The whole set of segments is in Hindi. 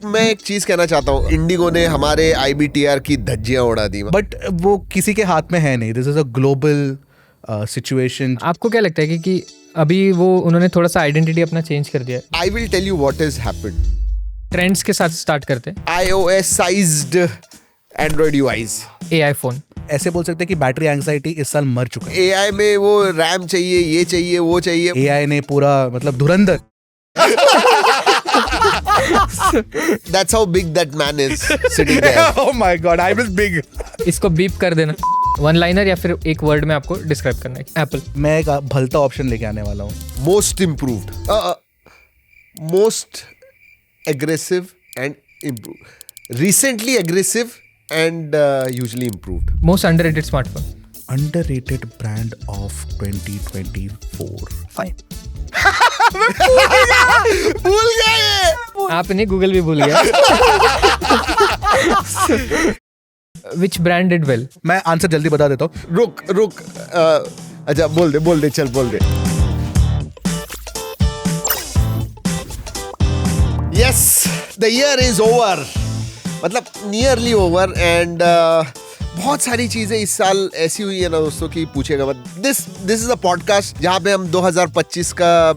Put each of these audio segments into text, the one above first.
मैं एक चीज कहना चाहता हूँ, इंडिगो ने हमारे IBTR की धज्जियां उड़ा दी। बट वो किसी के हाथ में है नहीं, this is a global situation. आपको क्या लगता है कि अभी वो उन्होंने थोड़ा सा आइडेंटिटी अपना चेंज कर दिया है? I will tell you what is happened. Trends के साथ स्टार्ट करते हैं। iOS sized Android UIs, AI phone. ऐसे बोल सकते हैं कि बैटरी एंग्जाइटी इस साल मर चुका है। AI में वो रैम चाहिए, ये चाहिए, वो चाहिए। AI ने पूरा मतलब धुरंधर। That's how big that man is sitting there. Oh my God, I was big. इसको बीप कर देना। वन लाइनर या फिर एक वर्ड में आपको डिस्क्राइब करना है एप्पल। मैं एक भलता ऑप्शन लेके आने वाला हूँ। Most improved, most aggressive and improved. Recently aggressive and usually improved. Most underrated smartphone. Underrated brand of 2024. Fine. भूल गए। आपने गूगल भी भूल गया। Which brand did well? मैं आंसर जल्दी बता देता हूँ। रुक अच्छा बोल दे चल बोल दे। Yes, the year is over. मतलब नियरली ओवर एंड बहुत सारी चीजें इस साल ऐसी हुई है ना दोस्तों कि पूछेगा मत। दिस इज अ पॉडकास्ट जहाँ पे हम 2025 का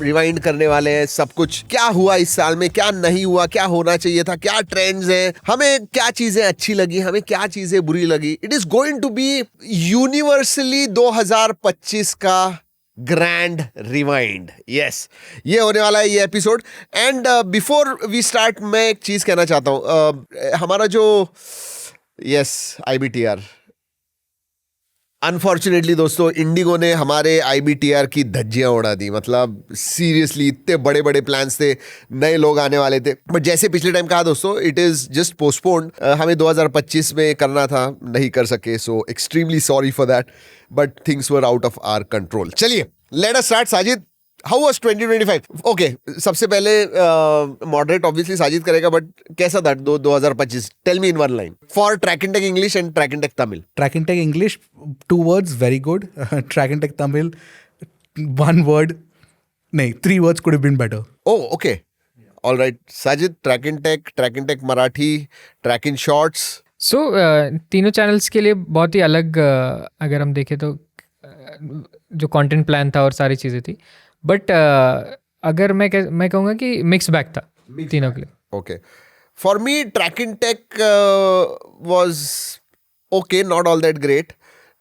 रिवाइंड करने वाले हैं। सब कुछ क्या हुआ इस साल में, क्या नहीं हुआ, क्या होना चाहिए था, क्या ट्रेंड्स हैं, हमें क्या चीजें अच्छी लगी, हमें क्या चीजें बुरी लगी। It is going to be universally 2025 का ग्रैंड रिवाइंड। यस, ये होने वाला है ये episode. And before we start मैं एक चीज कहना चाहता हूँ। हमारा जो IBTR, अनफॉर्चुनेटली दोस्तों इंडिगो ने हमारे IBTR की धज्जियां उड़ा दी। मतलब सीरियसली इतने बड़े बड़े प्लान्स थे, नए लोग आने वाले थे, बट जैसे पिछले टाइम कहा दोस्तों, इट इज जस्ट पोस्टपोन्ड। हमें 2025 में करना था, नहीं कर सके, so extremely sorry for that, but things were out of our control. चलिए let us start. Sajid, how was 2025? Okay, सबसे पहले मॉडरेट ऑब्वियसली साजिद करेगा, बट कैसा था 2025? Tell me in one line for track and tech English and track and tech Tamil. Track and tech English 2 words, very good. Track and tech Tamil 1 word, नहीं 3 words could have been better. Oh, okay. All right. Sajid, track and tech Marathi, track in shorts. सो तीनों चैनल्स के लिए बहुत ही अलग अगर हम देखें तो जो कंटेंट प्लान था और सारी चीज़ें थी, बट अगर मैं कहूँगा कि मिक्स बैग था तीनों के लिए। Okay. For me, track and tech was okay, not all that great.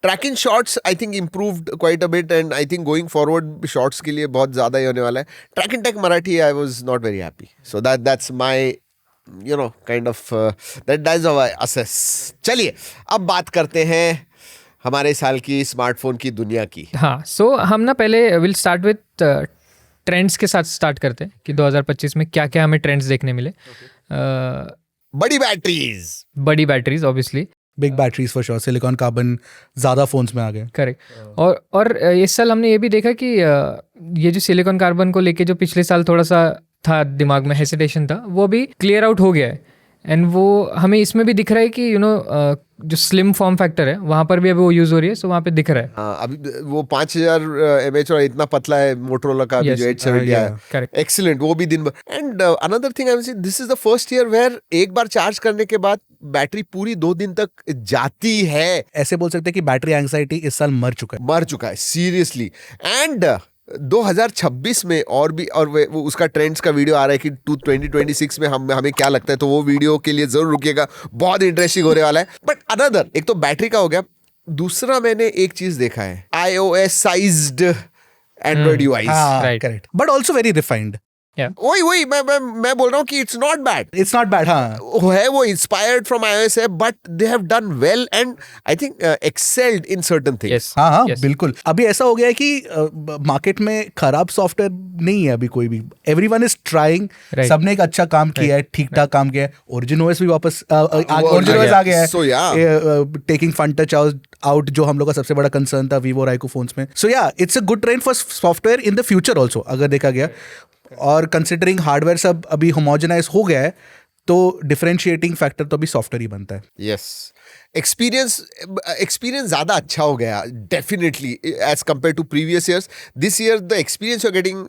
Track in shorts, I think improved quite a bit, and I think going forward, shorts के लिए बहुत ज़्यादा ही होने वाला है. Track and tech Marathi, I was not very happy. So that's my, kind of, that's how I assess. चलिए, अब बात करते हैं हमारे साल की स्मार्टफोन की दुनिया की। हाँ, सो हम ना पहले विल स्टार्ट विथ ट्रेंड्स के साथ स्टार्ट करते हैं कि 2025 में क्या क्या हमें ट्रेंड्स देखने मिले। बड़ी batteries obviously, big batteries for sure, silicon carbon ज़्यादा फोन्स में आ गए। करेक्ट। और इस साल हमने ये भी देखा कि ये जो सिलिकॉन कार्बन को लेके जो पिछले साल थोड़ा सा था दिमाग में हेसिटेशन था, वो भी क्लियर आउट हो गया है। एंड वो हमें इसमें भी दिख रहा है कि जो स्लिम फॉर्म फैक्टर है वहाँ पर भी अभी वो यूज़ हो रही है, सो वहाँ पे दिख रहा है। हाँ, अभी वो 5000 mAh और इतना पतला है मोटोरोला का भी, जो 870 है, एक्सीलेंट, वो भी दिन भर। And another thing I will say, this is the first year where एक बार चार्ज करने के बाद बैटरी पूरी 2 दिन तक जाती है। ऐसे बोल सकते हैं कि बैटरी एंग्जाइटी इस साल मर चुका है सीरियसली। एंड 2026 में और भी, और वो उसका ट्रेंड्स का वीडियो आ रहा है कि 2026 में हमें क्या लगता है, तो वो वीडियो के लिए जरूर रुकिएगा, बहुत इंटरेस्टिंग होने वाला है। बट अनदर, एक तो बैटरी का हो गया, दूसरा मैंने एक चीज देखा है, iOS sized Android UIs। Correct, but also very refined. वही मैं बोल रहा हूँ कि इट्स नॉट बैड। हाँ, है वो इंस्पायर्ड फ्रॉम iOS है, but they have done well and I think excelled in certain things. हाँ, बिल्कुल। अभी ऐसा हो गया है कि मार्केट में खराब सॉफ्टवेयर नहीं है अभी कोई भी, एवरीवन इज ट्राइंग। सबने एक अच्छा काम किया है, ठीक ठाक काम किया है। OriginOS भी वापस OriginOS आ गया है, टेकिंग फन टच आउट, जो हम लोग का सबसे बड़ा कंसर्न था वीवो और आईक्यू फोन्स में। सो या, it's a good trend for software in the future also, अगर देखा गया। और कंसिडरिंग हार्डवेयर सब अभी होमोजेनाइज हो गया है, तो डिफरेंशिएटिंग फैक्टर तो अभी सॉफ्टवेयर ही बनता है. यस, एक्सपीरियंस ज़्यादा अच्छा हो गया definitely as compare to previous years. This year the experience you are getting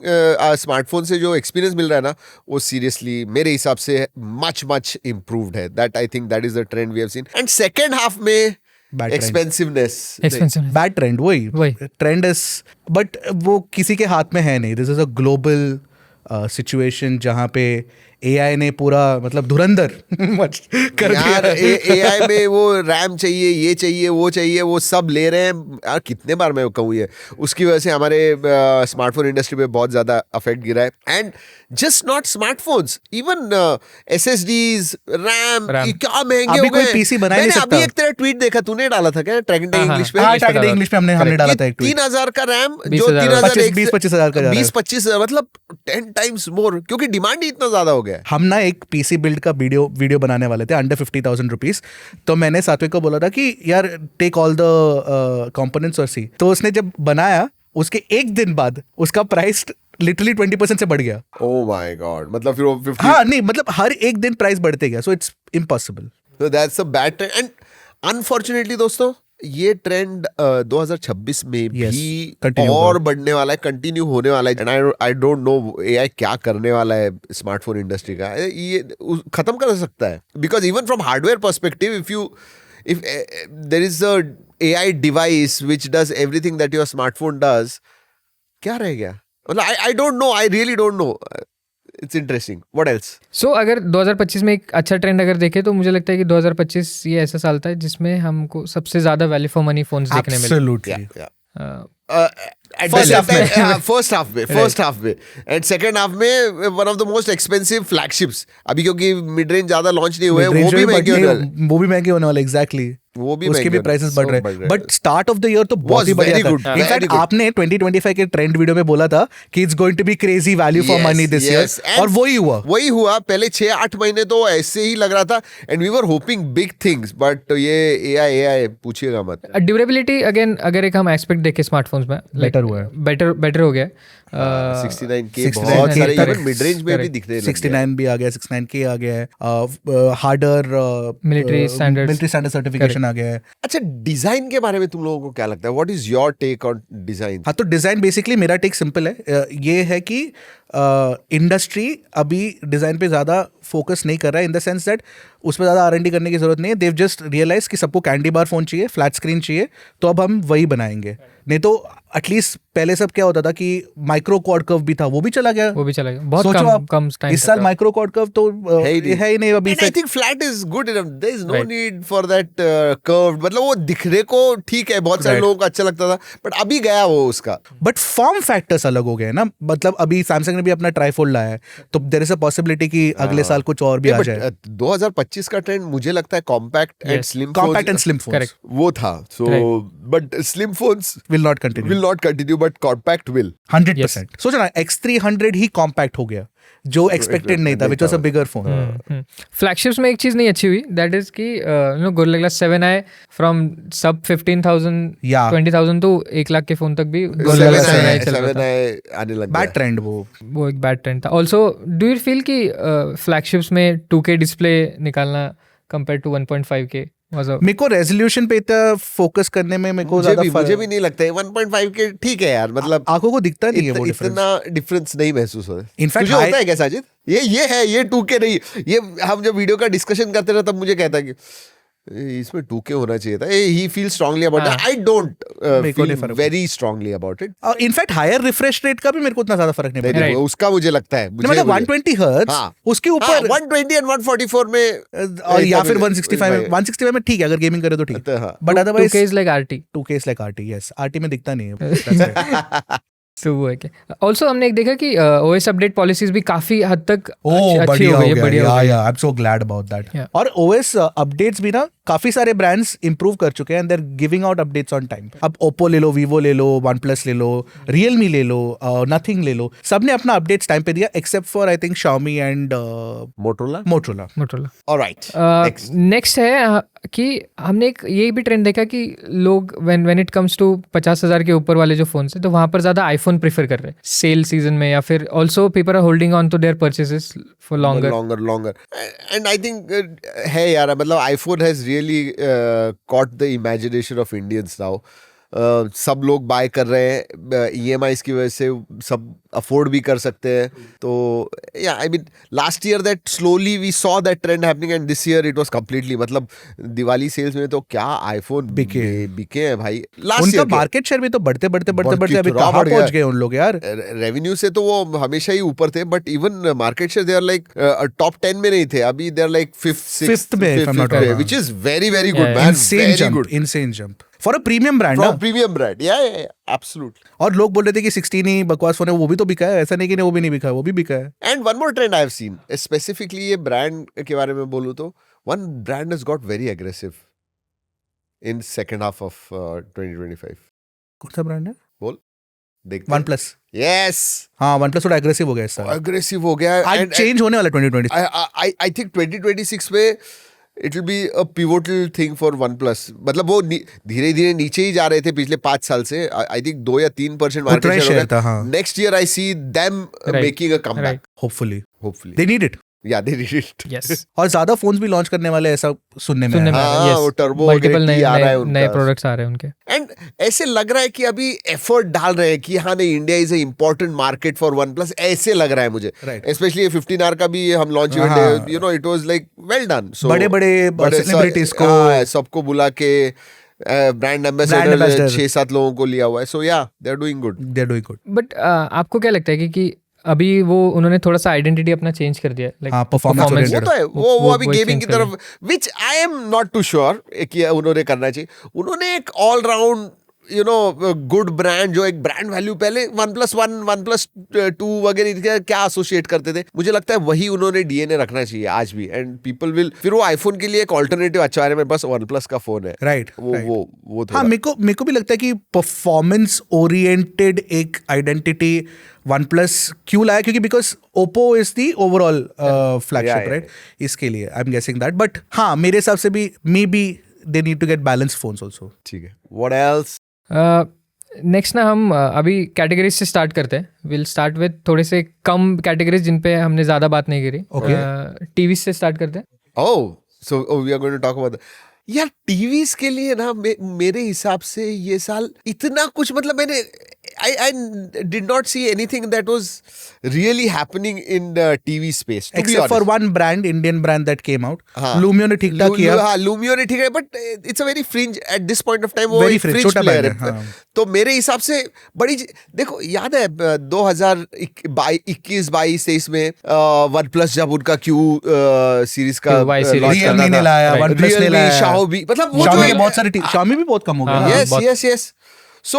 smartphone से जो एक्सपीरियंस मिल रहा है ना, वो सीरियसली मेरे हिसाब से मच इम्प्रूव्ड है. That I think that is the trend we have seen. And second half में एक्सपेंसिवनेस, बैड ट्रेंड, वही ट्रेंड इज, बट वो किसी के हाथ में है नहीं. This is a global situation जहाँ पे AI ने पूरा मतलब धुरंधर कर यार. दिया. AI में वो रैम चाहिए, ये चाहिए, वो सब ले रहे हैं यार. कितने बार मैं कहूँ ये, उसकी वजह से हमारे स्मार्टफोन इंडस्ट्री पे बहुत ज्यादा अफेक्ट गिरा है. And just not smartphones, even SSDs, RAM क्या महंगे हो गए. पीसी बना नहीं सकता. अभी एक तेरा ट्वीट देखा, तूने डाला था क्या ट्रैकिंग इंग्लिश पे? हाँ, ट्रैकिंग इंग्लिश पे हमने डाला था एक ट्वीट. 3000 का रैम जो 20-25 हज़ार का 20-25 मतलब 10 टाइम्स मोर, क्योंकि डिमांड ही इतना ज्यादा हो गया. हम ना एक पीसी बिल्ड का वीडियो बनाने वाले थे अंडर 50,000 रुपीज. तो मैंने सात्विक को बोला था कि यार टेक ऑल द कंपोनेंट्स और सी. तो उसने जब बनाया उसके एक दिन बाद उसका प्राइस लिटरली 20% से बढ़ गया. Oh my God. मतलब फिर वो 50. हाँ नहीं, मतलब हर एक दिन प्राइस बढ़ते गया. So it's impossible. So that's a bad trend. And unfortunately दोस्तों, ये ट्रेंड 2026 में भी और बढ़ने वाला है, कंटिन्यू होने वाला है. And I don't know AI क्या करने वाला है स्मार्टफोन इंडस्ट्री का. ये खत्म कर सकता है. Because even from hardware perspective, if there is a AI device which does everything that your smartphone does, क्या रह गया? मतलब I don't know. I really don't know. It's interesting. What else? So अगर 2025 में एक अच्छा ट्रेंड अगर देखें तो मुझे लगता है कि 2025 ये ऐसा साल था जिसमें हमको सबसे ज्यादा वैल्यू फॉर मनी फोन्स देखने मिले. Absolutely. फर्स्ट हाफ में एंड सेकंड हाफ में one of the most expensive flagships. अभी क्योंकि मिड रेंज ज्यादा लॉन्च नहीं हुए, वो भी महंगे होने वाले. एग्जैक्टली, वो भी उसके भी प्राइसेस बढ़ रहे हैं. But start of the year तो बहुत ही बढ़िया था. इनफैक्ट आपने 2025 के ट्रेंड वीडियो में बोला था कि it's going to be crazy value for money this year, और वही हुआ. पहले 6-8 महीने तो ऐसे ही लग रहा था and we were hoping big things. But ये AI पूछिएगा मत. ड्यूरेबिलिटी अगेन अगर एक हम एस्पेक्ट देखें स्मार्टफोन्स में बेटर हो गया. 69K बहुत सारे इवन मिड रेंज में भी दिख रहे हैं. 69 भी आ गया, 69K आ गया है. हार्डर मिलिट्री स्टैंडर्ड सर्टिफिकेशन आ गया है. अच्छा, डिजाइन के बारे में तुम लोगों को क्या लगता है? What is your take on design? हाँ, तो डिजाइन बेसिकली मेरा टेक सिंपल है. ये है कि इंडस्ट्री अभी डिजाइन पे ज्यादा फोकस नहीं कर रहा है, इन द सेंस दैट उस पर ज्यादा R&D करने की जरूरत नहीं है. देव जस्ट रियलाइज कि सबको कैंडी बार फोन चाहिए, फ्लैट स्क्रीन चाहिए, तो अब हम वही बनाएंगे. नहीं तो एटलीस्ट पहले सब क्या होता था कि माइक्रो क्वाड कर्व भी था, वो भी चला गया. बहुत कम टाइम. इस साल माइक्रो क्वाड कर्व तो है ही नहीं अभी. I think flat is good enough. There is no need for that curved. मतलब वो दिखने को ठीक है, बहुत सारे लोगों को अच्छा लगता था, बट अभी गया वो उसका. बट फॉर्म फैक्टर्स अलग हो गए ना. मतलब अभी सैमसंग ने भी अपना ट्राइफोल्ड लाया है, तो देयर इज अ पॉसिबिलिटी कि अगले साल कुछ और भी आ जाए. 2025 का ट्रेंड मुझे लगता है कॉम्पैक्ट एंड स्लिम फोन्स वो था. So but slim phones will not continue, but compact will 100%. सोचो ना, X300 ही कॉम्पैक्ट हो गया, जो एक्सपेक्टेड नहीं था, which was a bigger phone. Flagships में एक चीज नहीं अच्छी हुई, दैट इज कि Gorilla Glass 7i फ्रॉम सब 15,000 20,000 तो 1 लाख के फोन तक भी Gorilla Glass 7i चल रहा था. आने लग बैड ट्रेंड, वो एक बैड ट्रेंड था. ऑल्सो डू यू फील कि फ्लैगशिप्स में 2K डिस्प्ले निकालना कंपेयर टू 1.5K? मेरे को रेजोल्यूशन पे इतना फोकस करने में मेरे को ज्यादा मुझे भी नहीं लगता है. 1.5K ठीक है यार, मतलब आंखों को दिखता नहीं है वो इतना डिफरेंस नहीं महसूस होता. इनफैक्ट होता है क्या साजिद? ये है, ये 2K नहीं. ये हम जब वीडियो का डिस्कशन करते रहे तब मुझे कहता कि इसमें 2K होना चाहिए था. He feels strongly about it. I don't feel very strongly about it. In fact higher refresh rate का भी मेरे को उतना ज्यादा फर्क नहीं पड़ता. उसका मुझे लगता है, मतलब 120 हर्ट्ज उसके ऊपर 120 एंड 144 में, और या फिर 165 में ठीक है अगर गेमिंग करे तो ठीक. But otherwise 2K is like RT. 2K is like RT. yes, RT में दिखता नहीं है. तो वो है क्या. ऑल्सो हमने एक देखा कि OS अपडेट पॉलिसीज भी काफी हद तक अच्छी हो गई है. बढ़िया. I am so glad about that. और OS अपडेट्स भी ना काफी सारे ब्रांड्स इंप्रूव कर चुके हैं and they're giving out updates on time. अब ओप्पो ले लो, वीवो ले लो, वन प्लस ले लो, रियलमी ले लो, नथिंग ले लो, सबने अपना अपडेट्स टाइम पे दिया except for I think Xiaomi and Motorola. Alright, next है कि हमने एक ये भी ट्रेंड देखा कि लोग व्हेन इट कम्स टू 50,000 के ऊपर वाले जो फोन है तो वहाँ पर ज़्यादा आईफोन प्रीफर कर रहे हैं सेल सीजन में, या फिर also people are holding on to their purchases for longer. And I think है यार, मतलब iPhone has really caught the imagination of Indians now. सब लोग बाय कर रहे हैं, EMIs की वजह से सब अफोर्ड भी कर सकते हैं. तो yeah I mean last year that slowly we saw that trend happening and this year it was completely, मतलब दिवाली सेल्स में तो क्या आईफोन बिके हैं भाई. लास्ट ईयर मार्केट शेयर भी तो बढ़ते अभी कहां पहुंच गए उन लोग यार. रेवेन्यू से तो वो हमेशा ही ऊपर थे, but even market share they are like top 10 में नहीं थे, अभी दे आर लाइक 5th में, which is very very good man. Insane jump for a premium brand. Premium brand, या एब्सोल्युटली. और लोग बोल रहे थे कि 16 ही बकवास फोन है, वो भी तो बिका है. ऐसा नहीं कि वो भी नहीं बिका है, वो भी बिका है. And one more trend I have seen, specifically ये ब्रांड के बारे में बोलूं तो one brand has got very aggressive in second half of 2025. कौन सा ब्रांड है? बोल. देखते वन प्लस. यस, हाँ, वन प्लस थोड़ा एग्रेसिव हो गया इस साल. एग्रेसिव हो गया एंड चेंज होने वाला 2020. आई थिंक 2026 में it will be a pivotal thing for OnePlus. मतलब वो धीरे धीरे नीचे ही जा रहे थे पिछले 5 साल से. आई थिंक 2 या 3% मार्केट शेयर था. Next year I see them making a comeback. Hopefully they need it. या दे नीड इट. यस. और ज्यादा फोन्स भी लॉन्च करने वाले, ऐसा सुनने में हाँ, वो टर्बो मल्टीपल नए नए प्रोडक्ट्स आ रहे हैं उनके. एंड ऐसे लग रहा है कि अभी एफर्ट डाल रहे हैं कि हाँ नहीं, India is a important market for OnePlus. ऐसे लग रहा है मुझे. स्पेशली 15R का भी हम लॉन्च इवेंट है, you know, it was like well done. So बड़े सेलिब्रिटीज को सबको बुला के ब्रांड एम्बेसडर 6-7 लोगों को लिया हुआ है. So yeah they are doing good. But आपको क्या लगता है कि अभी वो उन्होंने थोड़ा सा आइडेंटिटी अपना चेंज कर दिया, लाइक परफॉर्मेंस वो तो है, वो अभी गेमिंग की तरफ, which I am not too sure कि उन्होंने करना चाहिए. उन्होंने एक all round you know good brand, जो एक ब्रांड वैल्यू पहले OnePlus 1, OnePlus 2 वगैरह क्या एसोसिएट करते थे, मुझे लगता है वही उन्होंने डीएनए रखना चाहिए आज भी. एंड पीपल विल, फिर वो आईफोन के लिए एक ऑल्टरनेटिव अच्छा है, मेरे पास OnePlus का फोन है. राइट. वो हाँ, मेरे को भी लगता है कि परफॉर्मेंस ओरिएंटेड एक आइडेंटिटी OnePlus क्यों लाया, क्योंकि because Oppo is the overall flagship, right. इसके लिए I am guessing that. But हाँ, मेरे हिसाब से भी maybe they need to get balance phones also. ठीक है. What else? नेक्स्ट ना हम अभी कैटेगरीज से स्टार्ट करते हैं. विल स्टार्ट विद थोड़े से कम कैटेगरीज जिन पे हमने ज़्यादा बात नहीं करी. टीवी से स्टार्ट करते हैं. Oh, so we are going to talk about यार टीवीज के लिए ना. मेरे हिसाब से ये साल इतना कुछ, मतलब मैंने I did not see anything that was really happening in the TV space. Except for one brand, Indian brand that came out. Lumio ने ठीक ठाक किया. हाँ, Lumio ने ठीक है, but it's a very fringe at this point of time. Very fringe, छोटा player है. तो मेरे हिसाब से बड़ी, देखो याद है 2021, 22, 23 में OnePlus जब उनका Q सीरीज का Realme ने लाया, OnePlus ने लाया, Xiaomi, मतलब वो Xiaomi के बहुत सारे Xiaomi भी बहुत कम हो गया. Yes. सो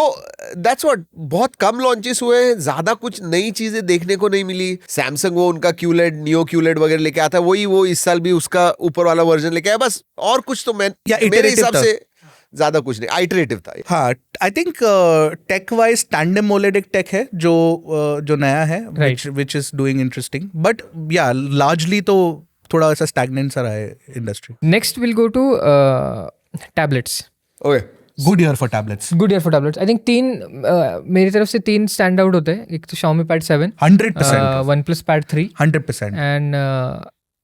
दैट्स व्हाट, बहुत कम लॉन्चेस हुए हैं, ज्यादा कुछ नई चीजें देखने को नहीं मिली. सैमसंग वो उनका QLED, नियो QLED वगैरह लेके आता है, वो इस साल भी उसका ऊपर वाला वर्जन लेके आया बस. और कुछ तो मेरे हिसाब से ज्यादा कुछ नहीं, आइटरेटिव था. हाँ, I think tech wise tandem OLED एक टेक है जो नया है, which is doing interesting. But yeah largely तो थोड़ा ऐसा स्टैग्नेंट सा रहा है industry. Next will go to tablets. Okay. Good year for tablets. I think 3 मेरी तरफ से 3 स्टैंड आउट होते हैं. एक तो Xiaomi Pad 7, 100%, OnePlus Pad 3, 100%, and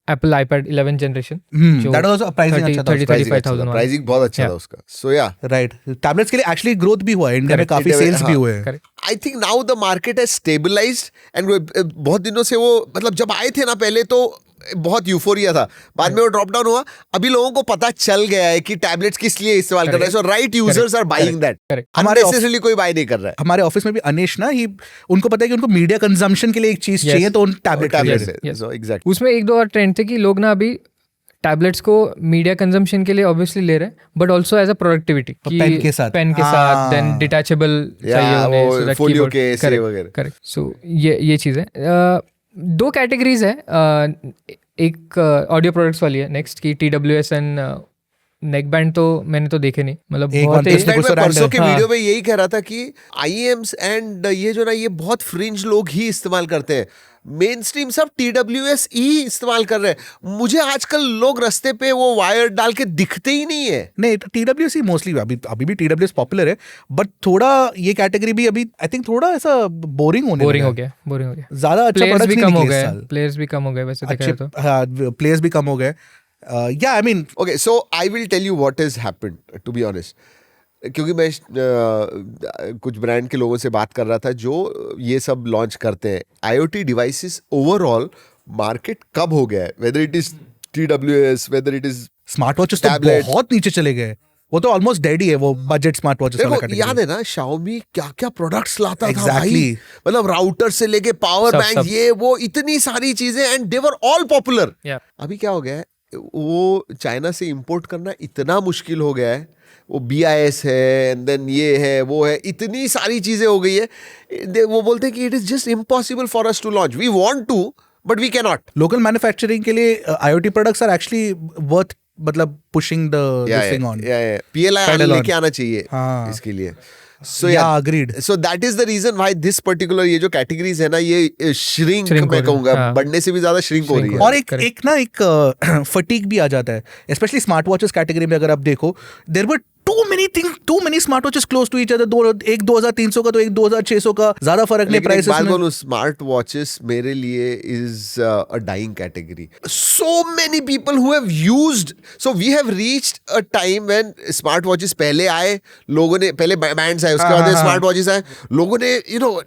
Apple iPad 11 generation. That was pricing अच्छा था. 35,000 प्राइसिंग बहुत अच्छा था उसका. सो या राइट, टैबलेट्स के लिए एक्चुअली ग्रोथ भी हुआ है इंडिया में, काफी सेल्स भी हुए हैं. I think now the market has stabilised. And बहुत दिनों से वो, मतलब जब आए थे ना पहले तो बहुत यूफोरिया था, बाद में वो ड्रॉप डाउन हुआ. अभी लोगों को पता चल गया है कि टैबलेट्स किस लिए इस्तेमाल कर रहे हैं. So right users are buying that. Unnecessarily कोई बाय नहीं कर रहा है. हमारे ऑफिस में भी अनिश ना, उनको पता है कि उनको मीडिया कंजम्पशन के लिए एक चीज चाहिए, तो उन टैबलेट. एग्जैक्टली. उसमें 1-2 और ट्रेंड थे कि लोग ना अभी टैबलेट्स को मीडिया कंजम्पशन के लिए ऑब्वियसली ले रहे हैं, but also as a productivity, pen के साथ देन डिटैचेबल चाहिए फोलियो के ऐसे वगैरह. करेक्ट. सो ये चीज़ है. 2 कैटेगरीज है. एक ऑडियो प्रोडक्ट्स वाली है नेक्स्ट की TWS एंड नेक बैंड तो मैंने तो देखे नहीं, मतलब एक बहुत one ही piece मैं कुछ परसों के हाँ। वीडियो में यही कह रहा था कि आईएम्स एंड ये जो ना ये बहुत फ्रिंज लोग ही इस्तेमाल करते हैं, मेन स्ट्रीम सब TWS ही इस्तेमाल कर रहे हैं। मुझे आजकल लोग रास्ते पे वो वायर डाल के दिखते ही नहीं है। नहीं, TWS ही मोस्टली, अभी भी TWS पॉपुलर है, बट थोड़ा ये कैटेगरी भी अभी आई थिंक थोड़ा ऐसा बोरिंग हो गया। ज्यादा अच्छा प्लेयर्स प्रोडक्ट्स भी नहीं कम हो दिखे इस गए, साल। प्लेयर्स भी कम हो गए वैसे देखा अच्छे जाए तो। हाँ, प्लेयर्स भी कम हो गए। Yeah I mean okay, so I will tell you what has happened, to be honest, क्योंकि मैं कुछ ब्रांड के लोगों से बात कर रहा था जो ये सब लॉन्च करते हैं। IoT डिवाइसेस ओवरऑल मार्केट कब हो गया है, weather it is TWS, weather it is smart watches तो Tablets. बहुत नीचे चले गए, वो तो ऑलमोस्ट डेड ही है, वो बजट स्मार्ट वॉचेस वाला देखो, कैटेगरी। याद है ना Xiaomi क्या क्या प्रोडक्ट्स लाता था भाई, Exactly. मतलब राउटर से लेके पावर सब, बैंक, सब। ये वो इतनी सारी चीजें, and they were all popular. Yeah. अभी क्या हो गया है, वो चाइना से इंपोर्ट करना इतना मुश्किल हो गया है, वो BIS है एंड देन ये है वो है, इतनी सारी चीजें हो गई है, वो बोलते हैं कि it is just impossible for us to launch, we want to but we can not. Local manufacturing के लिए IoT products are actually worth, मतलब pushing the thing on. PLI लेके आना चाहिए हाँ। इसके लिए। So Yeah, yeah, agreed. So that is the reason why this particular ये जो कैटेगरीज है ना, ये श्रिंक Shrink हो मैं रही है, कहूंगा, हाँ। बढ़ने से भी ज्यादा श्रिंक हो रही है। और एक correct. एक ना एक फटीक भी आ जाता है, स्पेशली स्मार्ट वॉचेस कैटेगरी में। अगर आप देखो, there were too many smart watches close to each other, एक 2300 का तो एक 2600 का, ज्यादा फर्क नहीं लेकिन एक प्राइसेस बात में। बोलूं, स्मार्ट वॉचेस मेरे लिए is a dying category. So many people who have used, so we have reached a time when smart watches पहले आए, लोगों ने पहले बैंड्स आए, उसके बाद स्मार्ट वॉचेस आए, लोगों ने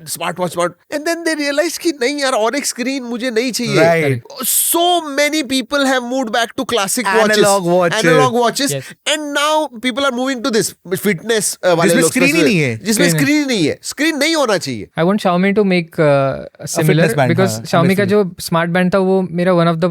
smart watch and then they realise कि नहीं यार, और एक स्क्रीन मुझे नहीं चाहिए। Right. So many people have moved back to classic Analog watches. Analogue watches, Yes. And now people are moving to this fitness वाले जिसमें लोग, screen ही नहीं है। जिसमें Screen स्क्रीन नहीं है, स्क्रीन नहीं होना चाहिए। I want Xiaomi to make similar fitness band, because हाँ, Xiaomi का जो स्मार्ट बैंड था वो मेरा one of the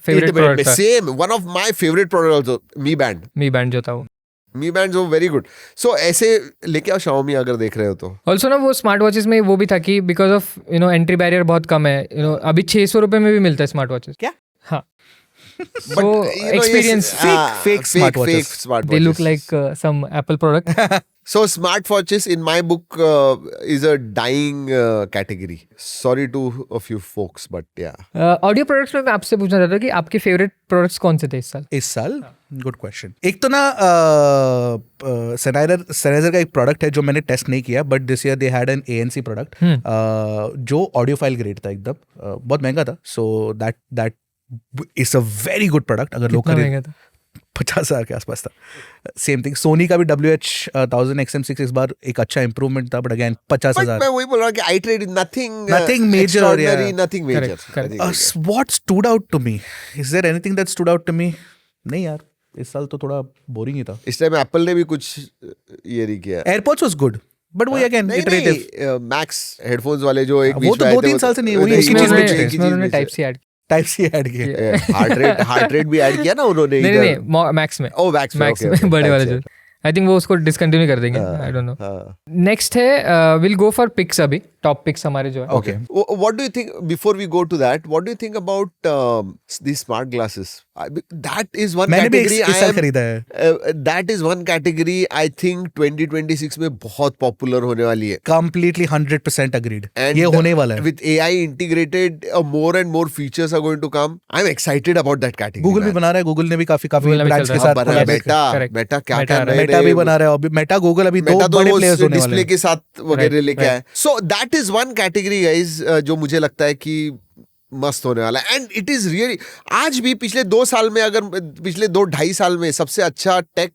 favorite product था। Same, one of my favorite product also, Mi Band. Mi Band जो था वो। Mi Bands वो very good. So ऐसे लेके आओ Xiaomi अगर देख रहे हो तो। ऑल्सो ना वो स्मार्ट वॉचेस में वो भी था कि बिकॉज ऑफ एंट्री बैरियर बहुत कम है, अभी 600 रुपए में भी मिलता है स्मार्ट वॉचेस। क्या? हाँ, But, so you know, experience yes, fake smart watches. smart they look watches. like some Apple product. So smart watches in my book is a dying category. Sorry to a few folks, but yeah. Audio products में मैं आपसे पूछना चाहता हूँ कि आपके फेवरेट प्रोडक्ट्स कौन से थे इस साल? इस साल गुड क्वेश्चन। एक तो ना Sennheiser का एक प्रोडक्ट है जो मैंने टेस्ट नहीं किया, but this year they had an ANC product जो ऑडियो फाइल ग्रेड था एकदम, बहुत महंगा था। So that is a very good product. अगर लोग कितना महंगा था? 50,000 के आसपास था। सेम थिंग सोनी का भी WH-1000 XM6 इस बार एक अच्छा इंप्रूवमेंट था, बट अगेन But 50,000। मैं वही बोल रहा हूँ कि I traded nothing major, extraordinary, yeah. nothing major. Correct. What stood out to me? Is there anything that stood out to me? नहीं यार, इस साल तो थोड़ा बोरिंग ही था। इस टाइम एप्पल ने भी कुछ ये नहीं किया। एयरपॉड्स वाज गुड, बट वही अगेन इटरेटिव। मैक्स हेडफोन्स वाले जो एक वो बीच तो में आए थे, 2-3 साल से नहीं, वही नहीं, एक ही इसमें चीज उन्होंने बेच रहे इसमें उन्होंने type C add type C add किया। हार्ट रेट भी ऐड किया ना उन्होंने नहीं इधर। नहीं मैक्स में। Oh, Max में, मैक्स okay, में okay, बड़े वाले अच्छा। जो आई थिंक वो उसको डिसकंटिन्यू कर देंगे, आई डोंट नो। हाँ। नेक्स्ट है विल गो फॉर पिक्स, अभी टॉप पिक्स हमारे जो है। Okay. What do you think, before we go to that, what do you think about these smart glasses? That is one मैंने भी category इस साल खरीदा है। that is one category I think 2026 में बहुत पॉपुलर होने वाली है। Completely 100% agreed. And ये होने वाला है। with AI integrated, more and more features are going to come. I'm excited about that category. Google भी man. बना रहा है, गूगल ने भी काफी Google ने भी ब्रांड्स चल के रहा है। साथ बना है, collaborate मेटा correct. मेटा क्या Meta क्या आ रहा है। मेटा भी बना रहा है, अभी मेटा गूगल अभी दो मेटा तो बड़े वो प्लेयर्स होने वाले डिस्प्ले हैं। के साथ वगैरह Right, लेके आए। So that is one category guys जो मुझे लगता है कि मस्त होने वाला है। एंड इट इज रियली, आज भी पिछले 2 साल में, अगर पिछले 2-2.5 साल में सबसे अच्छा टेक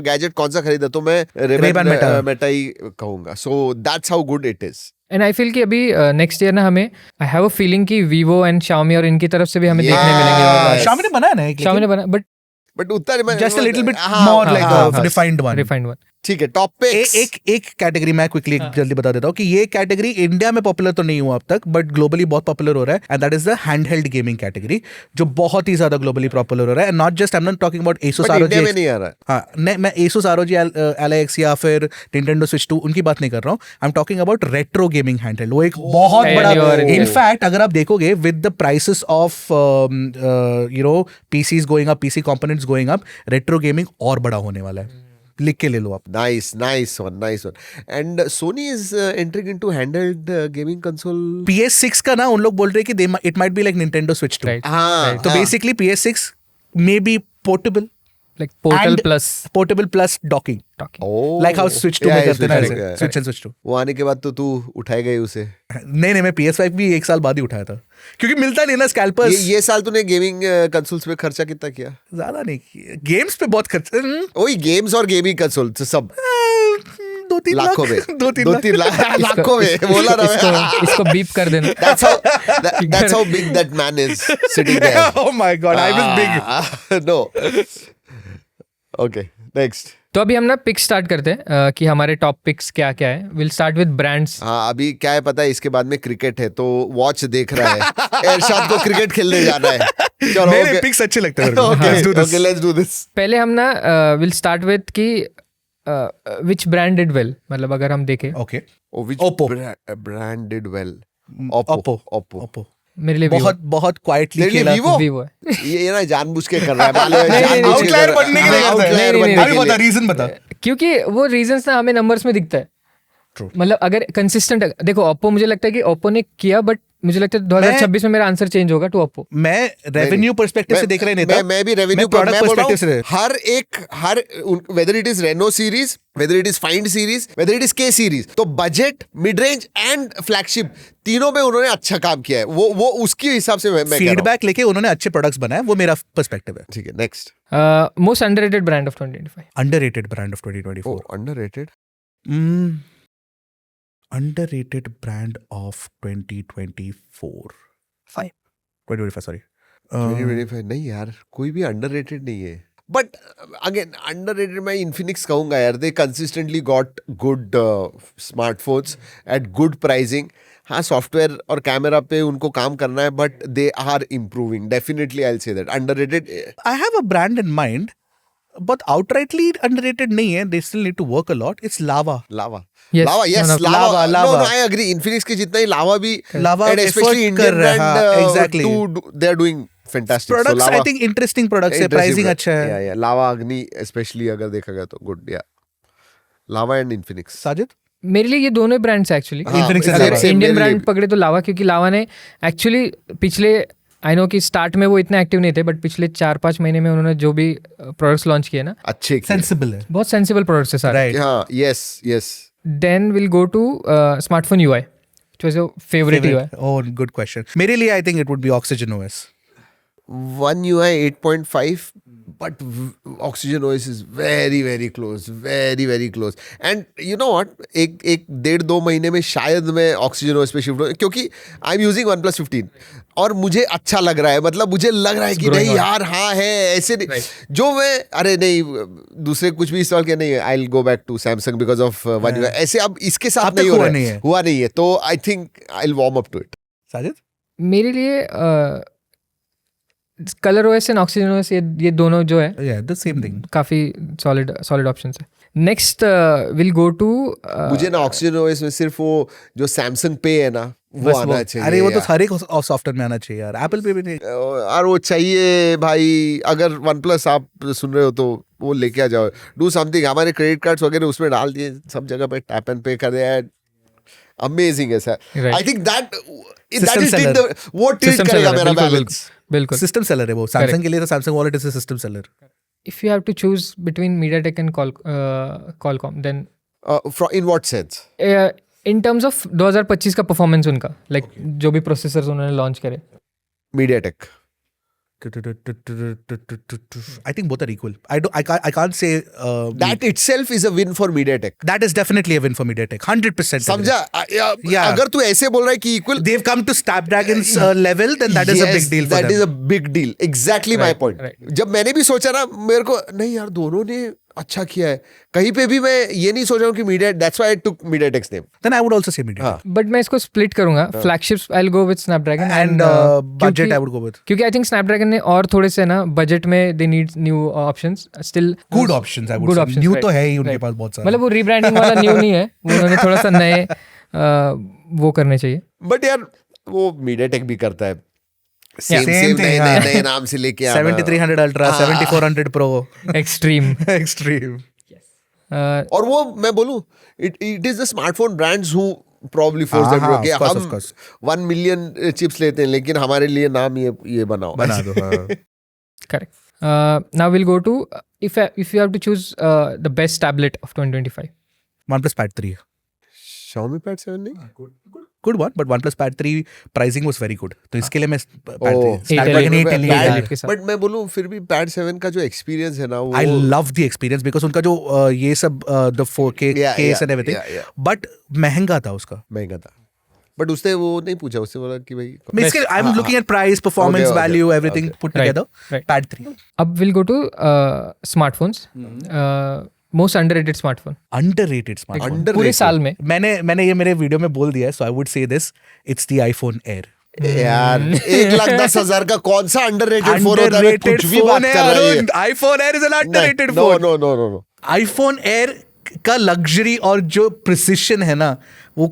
गैजेट कौन सा खरीदा तो मैं Ray-Ban Meta. मेटा ही कहूंगा। So that's how good it is. And I feel कि अभी नेक्स्ट ईयर ना हमें आई हैव अ फीलिंग कि वीवो एंड Xiaomi और इनकी तरफ से भी हमें Yes. देखने मिलेंगे। Xiaomi ने बनाया ना एक, Xiaomi ने बना, बट बट उतना just a little bit हाँ, more हाँ, like हाँ, a refined one. Refined one. ठीक है, टॉप पे एक कैटेगरी मैं क्विकली जल्दी बता देता हूँ कि ये कैटेगरी इंडिया में पॉपुलर तो नहीं हुआ अब तक, बट ग्लोबली बहुत पॉपुलर हो रहा है, and that is the handheld gaming category, जो बहुत ही ज्यादा ग्लोबली पॉपुलर हो रहा है. And not just, I am not talking about Asus ROG. India में नहीं आ रहा है. हाँ, मैं Asus ROG Ally X या फिर Nintendo Switch 2 उनकी बात नहीं कर रहा हूँ. I am talking about retro gaming handheld. वो एक बहुत बड़ा, इनफैक्ट अगर आप देखोगे with the prices of PCs going up, PC components going up, retro gaming और बड़ा होने वाला है. लिख के ले लो आप. Nice one. And Sony is entering into handheld gaming console. PS6 का ना उन लोग बोल रहे हैं कि it might be like Nintendo Switch 2. Right. हाँ, तो basically PS6 may be portable. Like Portal plus docking. Oh. Like how Switch 2 में करते ना, Switch, Switch and Switch 2. वो आने के बाद तो तू उठाएगा ही उसे. नहीं, मैं PS5 भी एक साल बाद ही उठाया था, क्योंकि मिलता नहीं ना स्कैल्पर्स. ये साल तूने गेमिंग कंसोल्स पे खर्चा कितना किया? ज्यादा नहीं किया, गेम्स पे बहुत खर्चा. वही गेम्स और गेमिंग कंसोल सब 2-3 लाखों में. 2-3 लाख. लाखों में बोला ना. इसको बीप कर देना. That's how big that man is sitting there. Oh my god, I was big. No. Okay, next. तो अभी हम ना पिक स्टार्ट करते हैं कि हमारे टॉप पिक्स क्या क्या है. Will start with brands. हाँ, अभी क्या है पता है, इसके बाद में क्रिकेट है तो वॉच देख रहा है. एरशाद को क्रिकेट खेलने जाना है. चलो, मेरे पिक्स अच्छे लगते हैं. Okay, let's do this. पहले हम ना विल स्टार्ट विद कि विच ब्रांड डिड वेल. मतलब अगर हम देखें, Okay. Which Oppo. brand did well? Oppo. मेरे लिए बहुत क्वाइटली तेरे लिए खेला. Vivo? Vivo है. ये ना जानबूझ के कर रहा है. मालूम है, नहीं, जानबूझ के Outlier कर रहा है. बनने के लिए करता है. Outlier नहीं, बनने नहीं, के बता, लिए. रीजन बता. क्योंकि वो रीजंस ना हमें नंबर्स में दिखता है. True. मतलब अगर कंसिस्टेंट, देखो ओप्पो, मुझे लगता है कि ओप्पो ने किया, बट मुझे लगता है 2026 में मेरा आंसर चेंज होगा टू ओप्पो. मैं रेवेन्यू पर्सपेक्टिव से देख रहा नहीं था. मैं भी रेवेन्यू प्रोडक्ट पर्सपेक्टिव से. हर whether it is Reno series, whether it is Find series, whether it is K series, तो budget, mid range and flagship तीनों में उन्होंने अच्छा काम किया है. वो उसके हिसाब से मैं फीडबैक लेके उन्होंने अच्छे प्रोडक्ट्स बनाए, वो मेरा पर्सपेक्टिव है. ठीक है, next. Most underrated brand of 2025. Underrated brand of 2024. Underrated. Underrated brand of 2024. 2025, sorry. 2025 नहीं यार, कोई भी अंडररेटेड नहीं है. बट अगेन अंडररेटेड मैं इन्फिनिक्स कहूंगा यार. They consistently got good smartphones at good pricing. हाँ, सॉफ्टवेयर और कैमरा पे उनको काम करना है, but they are improving. Definitely I will say that underrated. I have a brand in mind, but outrightly underrated नहीं है. They still need to work a lot. It's Lava. Yes, Lava, yes, one of- Lava. Lava. No, I agree. Infinix के जितना ही Lava भी, Lava and especially effort Indian कर रहा है, brand, हाँ, exactly. they are doing fantastic. Products, so Lava, I think interesting products है. Pricing अच्छा है. Yeah. Lava Agni, especially अगर देखा गया तो good, yeah. Lava and Infinix. Sajid? मेरे लिए ये दोनों ब्रांड्स है एक्चुअली. हाँ, Infinix and same, Lava. same, Indian मेरे ब्रांड लिए पकड़े तो लावा, क्योंकि लावा ने एक्चुअली पिछले, आई नो कि स्टार्ट में वो इतने एक्टिव नहीं थे, बट पिछले 4-5 महीने में उन्होंने जो भी प्रोडक्ट्स लॉन्च किए ना, अच्छे किए. Sensible है. बहुत सेंसिबल प्रोडक्ट्स है सारे. Right. हाँ, yes. Then will go to smartphone UI, which was your favorite UI. Oh, good question. मेरे लिए I think it would be Oxygen OS. One UI 8.5, but Oxygen OS is very close, very close. And you know what? एक 1.5-2 महीने में शायद मैं Oxygen OS पे शिफ्ट हो, क्योंकि आई एम यूजिंग OnePlus 15 और मुझे अच्छा लग रहा है. मतलब मुझे लग रहा है कि नहीं यार, हाँ है ऐसे नहीं. जो मैं अरे नहीं दूसरे कुछ भी इंस्टॉल किया नहीं है, I will go back to Samsung because of One UI. ऐसे अब इसके साथ नहीं हो रहा है, हुआ नहीं है. तो I think I will warm up to it. Sajid? मेरे लिए colour OS and Oxygen OS, ये दोनों जो है, Yeah, the same thing. काफी सॉलिड ऑप्शंस है. नेक्स्ट विल गो टू, मुझे ना Oxygen OS में सिर्फ वो जो Samsung पे है ना, वो आना चाहिए. अरे वो तो यार. सारे सॉफ्टवेयर में आना चाहिए यार. Apple पे भी नहीं. और वो चाहिए भाई. अगर OnePlus आप सुन रहे हो तो वो लेके आ जाओ. Do something. हमारे क्रेडिट कार्ड्स वगैरह उसमें डाल दिए, सब जगह पे टैप एंड पे कर दिया. अमेजिंग है sir. I think that seller. वो ट्रीट करेगा मेरा बैलेंस. बिल्कुल. सिस्टम सेलर है वो. सैमसंग के लिए तो Samsung wallet is a system seller. If you have to choose between MediaTek and Qualcomm, then in what sense? in terms of 2025 का परफॉर्मेंस उनका, लाइक जो भी प्रोसेसर्स उन्होंने लॉन्च करे. MediaTek. I think both are equal. I can't say That itself is a win for MediaTek. that is definitely a win for MediaTek. 100%. समझा? Yeah. अगर तू ऐसे बोल रहा है कि equal, They've come to Snapdragon's level, then that is a big deal for that them. is a big deal. Exactly my point. right. जब मैंने भी सोचा ना, मेरे को नहीं यार, दोनों ने अच्छा किया है. कहीं पे भी मैं ये नहीं सोच रहा हूँ कि media, that's why I took MediaTek's name. Then I would also say MediaTek. हाँ. बट मैं इसको स्प्लिट करूंगा. Flagships I will go with Snapdragon And budget I would go with. क्योंकि आई थिंक स्नैपड्रैगन ने और थोड़े से ना बजट में they need new options still. Good options I would Good say. options, New right, तो है ही उनके right. पास बहुत सारे. मतलब वो रीब्रांडिंग वाला न्यू नहीं है, उन्होंने थोड़ा सा नए वो करने चाहिए. बट यार वो MediaTek भी करता है. Same सेम thing, नए हाँ. नाम से लेके आना. 7300 Ultra, 7400 Pro. एक्सट्रीम. Extreme. और वो मैं बोलूं, it is the smartphone brands who probably force them हाँ, to, of course, हम of course. 1 million चिप्स लेते हैं लेकिन हमारे लिए नाम ये बनाओ. बना दो. हाँ. Correct. Now we'll go to if you have to choose the best tablet of 2025. OnePlus Pad 3. Xiaomi Pad 7 नहीं? Good one, but OnePlus Pad 3 pricing was very good. तो इसके लिए मैं Pad Oh. 3. Snapdragon 8 8 Elite. के साथ. बट मैं बोलूं फिर भी Pad 7 का जो एक्सपीरियंस है ना वो I love the experience because उनका जो ये सब the 4K Yeah, case yeah, and everything. yeah. But महंगा था उसका. महंगा था. बट उसने वो नहीं पूछा, उससे बोला कि भाई Basically, I'm looking at price, performance, Okay, okay, value, everything okay. put Right, together. right. Pad 3. अब we'll go to smartphones. Most underrated smartphone. Underrated smartphone. Underrated. पूरे साल में. मैंने ये मेरे वीडियो में बोल दिया है, so I would say this. It's the iPhone Air. यार 1,10,000 का कौन सा अंडररेटेड फोन होता है? कुछ भी बात कर रहा है. iPhone Air is an underrated No, phone. no. iPhone Air का लग्जरी और जो प्रिसिशन है ना, वो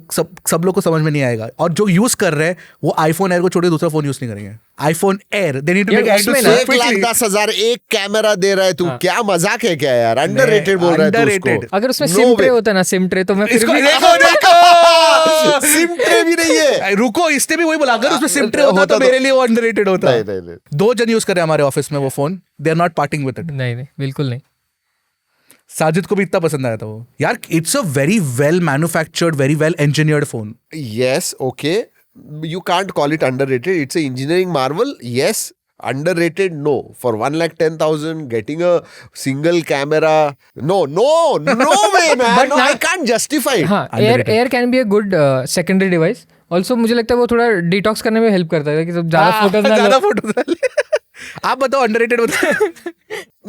सब लोग को समझ में नहीं आएगा. और जो यूज कर रहे हैं वो iPhone Air को छोड़ के दूसरा फोन यूज नहीं करेंगे. iPhone Air they need to make उसमें it ना, so quickly. 1,10,000 एक कैमरा दे रहा है तू. क्या मजाक है क्या यार? अंडररेटेड बोल रहा है तू underrated. उसको. अगर उसमें No सिम ट्रे way. होता ना, सिम ट्रे, तो मैं फिर इसको भी देखो. सिम ट्रे भी नहीं है. रुको, इसने भी वही बोला, अगर उसमें सिम ट्रे होता तो मेरे लिए वो अंडररेटेड होता. नहीं. 2 जन यूज कर रहे हैं हमारे ऑफिस में वो phone. They are not parting with it. नहीं बिल्कुल नहीं. साजिद को भी इतना पसंद आया था वो. यार it's a very well manufactured, very well engineered phone. Yes, okay. You can't call it underrated. It's an engineering marvel. Yes. Underrated, no. For 1,10,000, getting a single camera, no way, man. But No, now- I can't justify it. हाँ, air can be a good secondary device. Also मुझे लगता है वो थोड़ा डिटॉक्स करने में हेल्प करता है कि सब ज्यादा फोटोज ना ज्यादा लो. फोटोज. आप बताओ अंडररेटेड बताओ.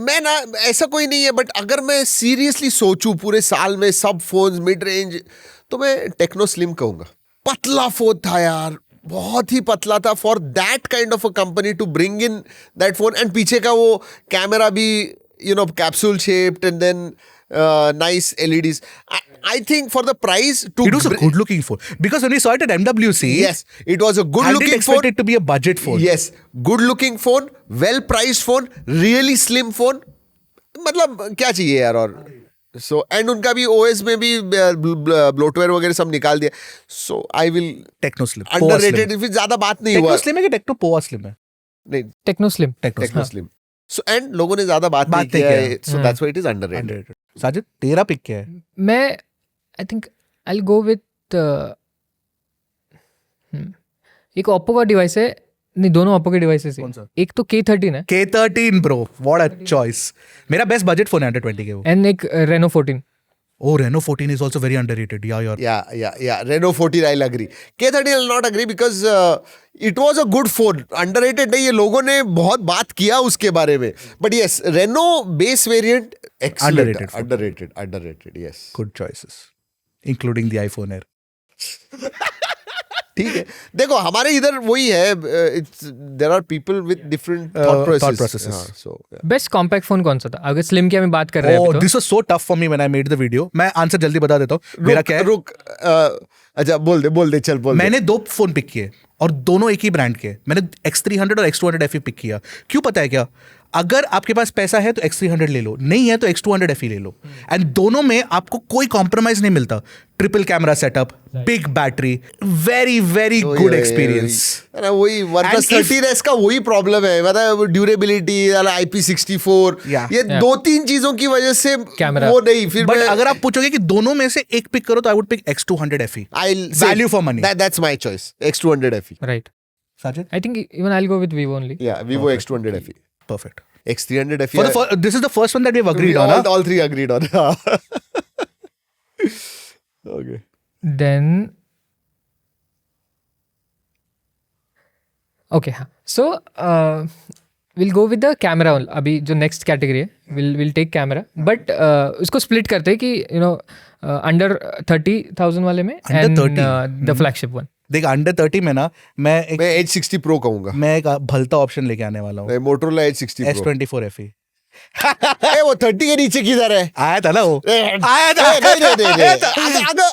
मैं ना, ऐसा कोई नहीं है, बट अगर मैं सीरियसली सोचूं पूरे साल में सब फोन्स मिड रेंज, तो मैं टेक्नो स्लिम कहूंगा. पतला फोन था यार, बहुत ही पतला था for that kind of a company to bring in that phone. And पीछे का वो कैमरा भी capsule shaped and then nice LEDs. I think for the price to It was a good looking phone because when we saw it at MWC, yes, it was a good I didn't looking expect phone. it to be a budget phone. Yes, good looking phone, well priced phone, really slim phone. मतलब क्या चाहिए यार? और so and उनका भी OS में भी ब्लोटवेयर वगैरह सब निकाल दिया. So I will Techno Slim. underrated. फिर ज्यादा बात नहीं हुआ. Techno Slim है कि Techno Poa Slim है? नहीं, Tecno Slim. Techno Slim. So and लोगों ने ज्यादा बात नहीं किया है. So that's why it is underrated. Underrated. Sajid तेरा पिक क्या है? मैं आई थिंक आई गो विथ एक ओप्पो का डिवाइस है. नहीं, दोनों ओप्पो के डिवाइसेस कौन है. सा? एक तो K13 है K13 bro, what a choice. मेरा बेस्ट बजट फोन है 120 के वो. एंड एक Reno 14. Oh, Reno 14 is also very underrated. Yeah. Reno 14, I'll agree. K13 I'll not agree because it was a good phone. Underrated नहीं, ये लोगों ने बहुत बात किया उसके बारे में. But yes, Reno base variant, excellent. Underrated phone. Underrated, yes. Good choices, including the iPhone Air. ठीक है. देखो हमारे इधर वही है. There are people with different thought processes. हाँ, so yeah. Best compact phone कौन सा था अगर स्लिम की हमें बात कर रहे हैं Oh, अभी तो? this was so tough for me when I made the video. मैं आंसर जल्दी बता देता हूँ. मेरा क्या है? रुक. अच्छा बोल दे चल बोल दे. मैंने 2 फोन पिक किए और दोनों एक ही ब्रांड के. मैंने X300 और X200 FE पिक किया. क्यों पता है क्या? अगर आपके पास पैसा है तो X300 ले लो, नहीं है तो X200 FE ले लो. एंड दोनों में आपको कोई कॉम्प्रोमाइज नहीं मिलता. Triple camera setup, big battery, very very good experience. वही OnePlus And if- 13S का वही प्रॉब्लम है. मतलब ड्यूरेबिलिटी, IP64, Yeah. ये 2-3 चीजों की वजह से Camera. वो नहीं. फिर बट अगर आप पूछोगे कि दोनों में से एक पिक करो तो I would pick X200 FE. Value for money. That's my choice. X200 FE. Right. Sajid? I think even I will go with Vivo only. Yeah, Vivo X200 FE. Perfect. X300 FE. For the this is the first one that we've agreed on. all three agreed on. Okay. Then okay हाँ. So will go with the camera. अभी जो नेक्स्ट कैटेगरी है विल टेक कैमरा, बट उसको स्प्लिट करते हैं कि यू नो अंडर 30,000 वाले में एंड द फ्लैगशिप वन। देख अंडर 30 में ना मैं H60 Pro कहूंगा। मैं एक भलता ऑप्शन लेके आने वाला हूँ, Motorola H60 Pro। S24 FE। वो 30 के नीचे किधर है? आया था ना वो, आया था।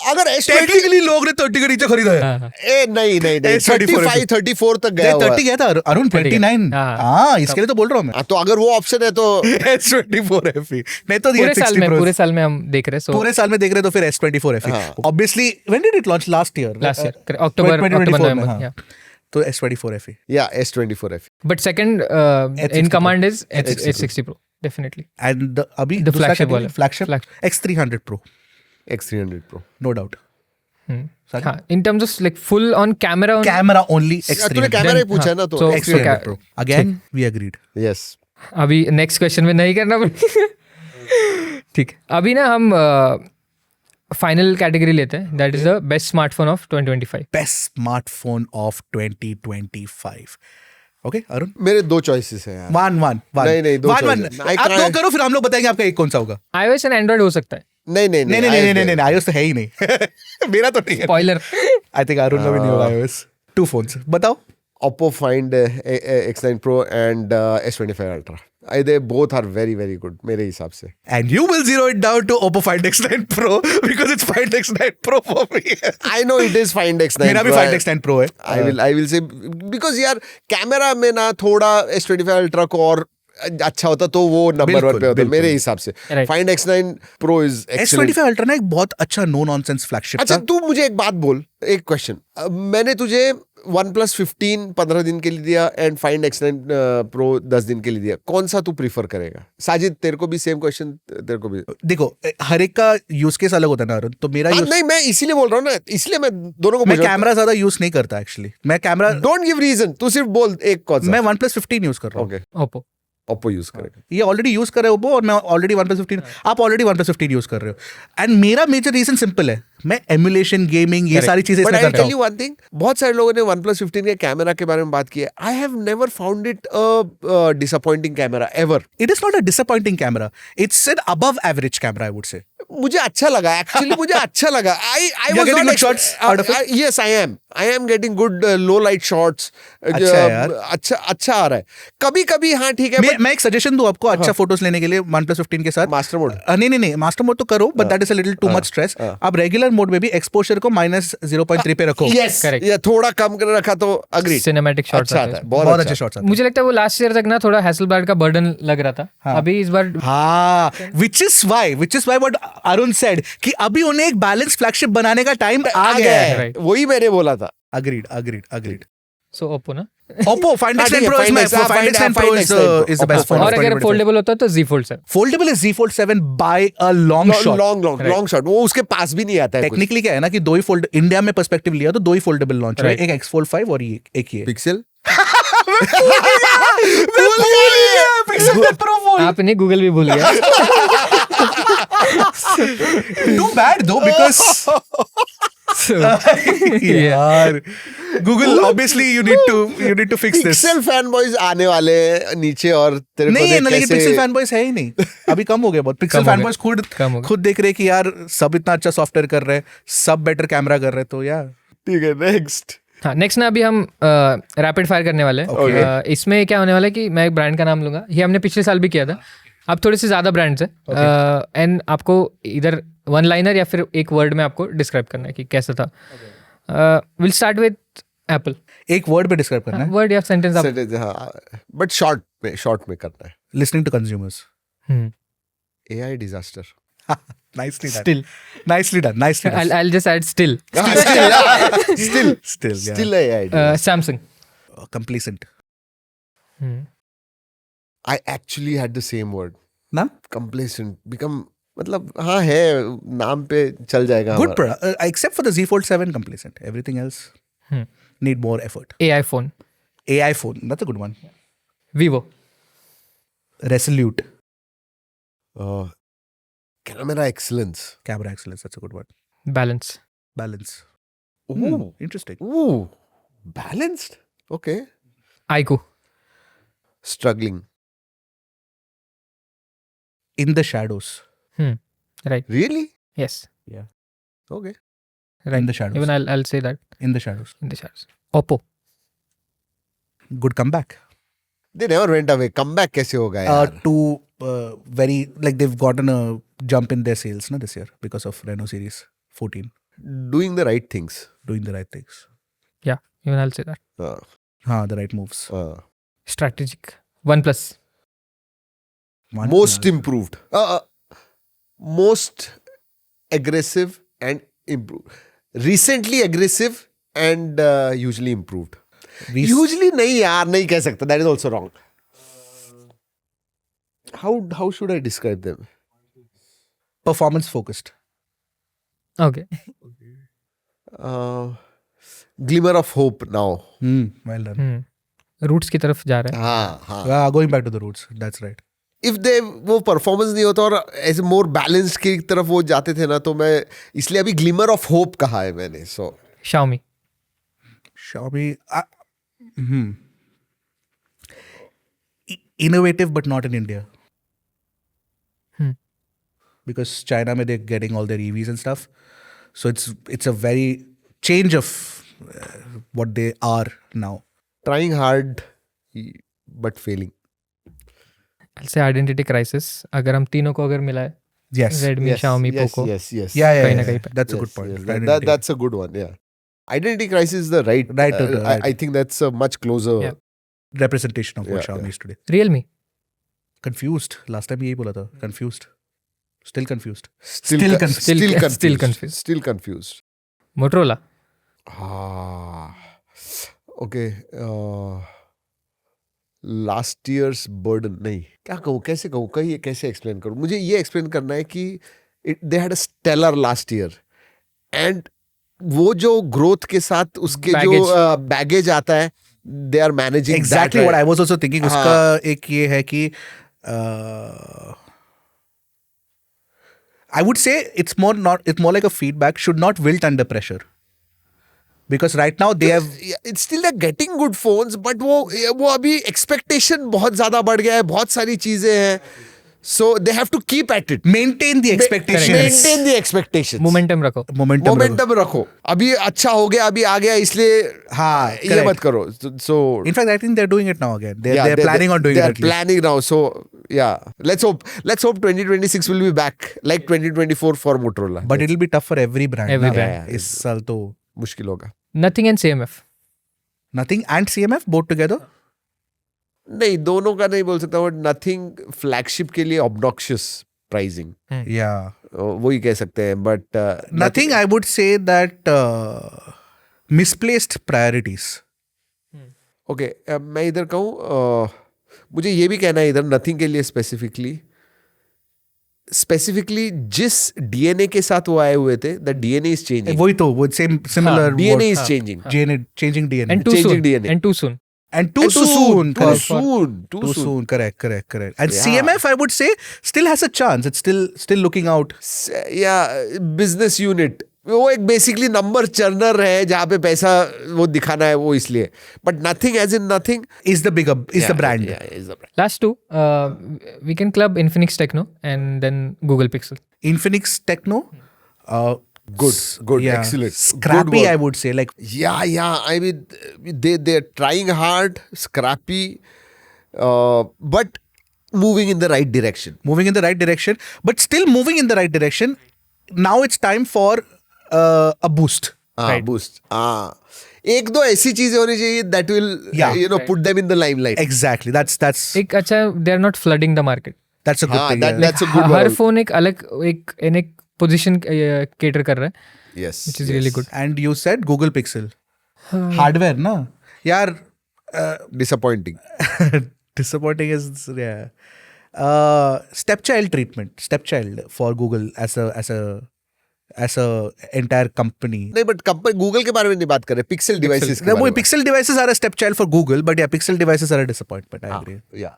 अगर टेक्निकली लोग ने 30 के नीचे खरीदा है। नहीं 35 34 तक गया हुआ 30 गया था अरुण, 29। हाँ इसके लिए तो बोल रहा हूँ मैं। तो अगर वो ऑप्शन है तो S24 FE नहीं तो पूरे साल में हम देख रहे हैं। पूरे साल में देख रहे तो फिर S24 FE। Obviously when did it launch? Last year October November. तो S24 FE या S24 FE। But second in command is H60 Pro definitely. And अभी the flagship X300 Pro, X300 Pro no doubt. हाँ, in terms of like full on camera only तूने X300 कैमरा ही पूछा ना तो X300 Pro again we agreed। Yes अभी नेक्स्ट क्वेश्चन में नहीं करना पड़ेगा। ठीक है, अभी ना हम फाइनल कैटेगरी लेते हैं, that is the best smartphone of 2025। Best smartphone of 2025। Okay Arun, मेरे दो चॉइसेस हैं यार। वन नहीं, दो choices। आप दो करो फिर हम लोग बताएंगे आपका एक कौन सा होगा। iOS एंड एंड्रॉइड हो सकता है। नहीं iOS तो है ही नहीं। मेरा तो नहीं है। स्पॉइलर। आई थिंक अरुण का भी नहीं होगा iOS। 2 फोन्स बताओ। Oppo Find X9 Pro and S25 Ultra. They both are very very good मेरे हिसाब से। And you will zero it down to Oppo Find X9 Pro because it's Find X9 Pro for me। I know it is Find X9 मेरा भी Find X9 Pro है। I will say because यार कैमरा में ना थोड़ा S25 Ultra को और अच्छा होता तो वो नंबर 1 पे होता मेरे हिसाब से। Find X9 Pro is excellent। S25 Ultra ना एक बहुत अच्छा नो नॉनसेंस फ्लैगशिप था। अच्छा तू मुझे एक बात बोल, एक क्वेश्चन। मैंने तुझे OnePlus 15 15 दिन के लिए दिया एंड Find X9 Pro 10 दिन के लिए दिया, कौन सा तू प्रीफर करेगा? साजिद तेरे को भी सेम क्वेश्चन, तेरे को भी। देखो हर एक का यूज केस अलग होता है ना अरुण, तो मेरा नहीं मैं इसीलिए बोल रहा हूँ ना, इसलिए मैं दोनों को मैं कैमरा ज्यादा यूज नहीं करता एक्चुअली। मैं कैमरा डोंट गिव रीजन, तू सिर्फ बोल एक कौन सा। मैं OnePlus 15 यूज कर रहा हूँ। ओप्पो यूज करेगा। ये ऑलरेडी यूज कर रहे हो Oppo और मैं ऑलरेडी OnePlus 15, आप ऑलरेडी OnePlus 15 यूज कर रहे हो। एंड मेरा मेजर रीजन सिंपल है, मैं एमुलेशन गेमिंग ये सारी चीजें इसमें करता हूं। वन थिंग, बहुत सारे लोगों ने OnePlus 15 के कैमरा के बारे में बात की है। I have never found it a disappointing camera ever. It is not a disappointing camera, it's an above average camera I would say. मुझे अच्छा लगा एक्चुअली, मुझे अच्छा लगा। I was not shots out of it? Yes I am getting good low light shots. अच्छा आ रहा है कभी कभी। हाँ ठीक है, मैं एक सजेशन दूं आपको अच्छा फोटोज लेने के लिए OnePlus 15 के साथ। मास्टर मोड नहीं मास्टर मोड तो करो, but that is a little too much stress. आप रेगुलर मोड में भी एक्सपोजर को -0.3 पे रखो। यस या थोड़ा कम कर रखा तो अग्री। सिनेमैटिक शॉट्स आता है, बहुत अच्छे शॉट्स आते हैं। मुझे लगता है वो लास्ट ईयर तक ना थोड़ा हैसलब्लैड का बर्डन लग रहा था। अभी इस बार which is why what Arun said कि अभी उन्हें एक बैलेंस फ्लैगशिप बनाने का टाइम आ गया है। वही मैंने बोला था। Agreed। So Oppo ना Oppo Find X9 Pro is the best phone। और अगर फोल्डेबल होता तो Z Fold 7। Foldable is Z Fold 7 by a long shot। वो उसके पास भी नहीं आता है। टेक्निकली क्या है ना कि दो ही फोल्ड, इंडिया में पर्सपेक्टिव लिया तो दो ही फोल्डेबल लॉन्च है, एक X Fold 5 और एक ये पिक्सल। आप नहीं, गूगल भी भूल गया। Too bad though because यार Google obviously you need to fix this। Pixel fanboys आने वाले नीचे और तेरे नहीं है ना, लेकिन पिक्सल फैनबॉयज है ही नहीं, अभी कम हो गया बहुत। पिक्सल फैनबॉयज खुद देख रहे कि यार सब इतना अच्छा सॉफ्टवेयर कर रहे हैं, सब बेटर कैमरा कर रहे हैं, तो यार ठीक है। नेक्स्ट नेक्स्ट ना अभी हम रैपिड फायर करने वाले हैं। इसमें क्या होने वाला है कि मैं एक ब्रांड का नाम लूंगा, ये हमने पिछले साल भी किया था। अब थोड़े से ज्यादा ब्रांड्स हैं एंड आपको इधर वन लाइनर या फिर एक वर्ड में आपको डिस्क्राइब करना है कि कैसा था। Will start with Apple. एक वर्ड में डिस्क्राइब करना है, वर्ड या सेंटेंस आप, बट शॉर्ट में करना है। Listening to consumers. AI disaster. Nicely done. I'll just add still AI Samsung। Complacent। I actually had the same word। नाम complacent become, मतलब हाँ है, नाम पे चल जाएगा। Good product, except for the Z Fold 7 complacent, everything else need more effort। AI phone, that's a good one। Vivo, Resolute। Camera excellence, that's a good one। Balance, Interesting। balanced, okay। iQOO, struggling. In the shadows. Right. Really? Yes. Okay. Right. In the shadows. Even I'll say that. In the shadows. In the shadows. Oppo. Good comeback. They never went away. Comeback कैसे होगा यार? To very like they've gotten a jump in their sales this year because of Reno Series 14 Doing the right things. doing the right things. Yeah. Even I'll say that. The right moves. Strategic. OnePlus. Most improved. Most aggressive and improved. Recently aggressive and usually improved. Usually नहीं यार, नहीं कह सकता. That is also wrong. How should I describe them? Performance focused. Okay. Glimmer of hope now. Well done. Roots की तरफ जा रहा है. हाँ. Going back to the roots. That's right. If they वो परफॉर्मेंस नहीं होता और ऐसे मोर बैलेंस्ड की तरफ वो जाते थे ना, तो मैं इसलिए अभी ग्लिमर ऑफ होप कहा है मैंने. सो Xiaomi. Innovative but not in India. Because China में they're getting all their EVs and stuff. So it's a very change of what they are now. Trying hard but failing. I'll say identity crisis. अगर हम तीनों को अगर मिलाए. Yes. Redmi, Xiaomi, Poco. Yes. Yeah. कहीं ना कहीं पे. That's a Yes, good point. yes, Identity. that's a good one. Yeah. Identity crisis is the right. Right. I think that's a much closer. Yeah. Representation of what Xiaomi is today. Realme. Confused. Last time यही बोला था. Confused. Still confused. Still confused. Still confused. Motorola. Okay. Last years burden नहीं, क्या कहूँ, कैसे कहूँ, कहीं कैसे एक्सप्लेन करूँ. मुझे ये एक्सप्लेन करना है कि they had a stellar last year and वो जो ग्रोथ के साथ उसके जो बैगेज आता है, they are managing. Exactly what I was also thinking. उसका एक ये है कि I would say it's more like a feedback. Should not wilt under pressure. Because right now they have. It's still they're getting good phones, but वो अभी expectation बहुत ज़्यादा बढ़ गया है, बहुत सारी चीजें हैं. So they have to keep at it. Maintain the expectations. Maintain the expectations. Momentum रखो. Momentum रखो. अभी अच्छा हो गया, अभी आ गया, इसलिए हाँ, ये मत करो. So in fact, I think they're doing it now again. They're planning on doing it. They're planning now. So yeah, let's hope 2026 will be back like 2024 for Motorola. But it'll be tough for every brand. Every brand. इस साल तो मुश्किल होगा. Nothing and CMF. Nothing and CMF both together? नहीं, दोनों का नहीं बोल सकता. बट नथिंग फ्लैगशिप के लिए ऑब्नॉक्शियस प्राइसिंग. Yeah. वही कह सकते हैं. But Nothing, I would say that misplaced priorities. Okay, मैं इधर कहूँ, मुझे ये भी कहना है इधर नथिंग के लिए स्पेसिफिकली जिस डीएनए के साथ वो आए हुए थे, द डीएनए इज चेंजिंग. वही तो वो similar. DNA is changing. Changing DNA. And too Changing soon. DNA. And too soon. And too soon. Too soon. Correct. And Yeah. CMF, I would say, still has a chance. It's still looking out. Business unit, वो एक बेसिकली नंबर चर्नर है जहाँ पे पैसा वो दिखाना है, वो इसलिए. But Nothing as in Nothing Is the brand. is the brand. Last two. We can club Infinix Techno and then Google Pixel. Infinix Techno. Good, yeah. excellent. Scrappy, Good work. I would say. Like Yeah. I mean, they're trying hard, scrappy, but moving in the right direction. moving in the right direction, but still moving in the right direction. Now it's time for a boost. Right. Boost. एक दो ऐसी चीजें होनी चाहिए that will Yeah. put them in the limelight. Exactly. That's एक अच्छा, they are not flooding the market. a good thing. That's a good her one. Phone एक अलग एक पोजीशन केटर कर रहा है, Yes. which is really good. And you said Google Pixel. Hardware, na? यार Disappointing. disappointing is stepchild treatment. Stepchild for Google as a entire company. नहीं, but कंपनी गूगल के बारे में नहीं बात कर रहे, पिक्सल डिवाइसेस के वो बारे में. Pixel devices are a stepchild for Google, but yeah, Pixel devices are a disappointment. I agree. Yeah.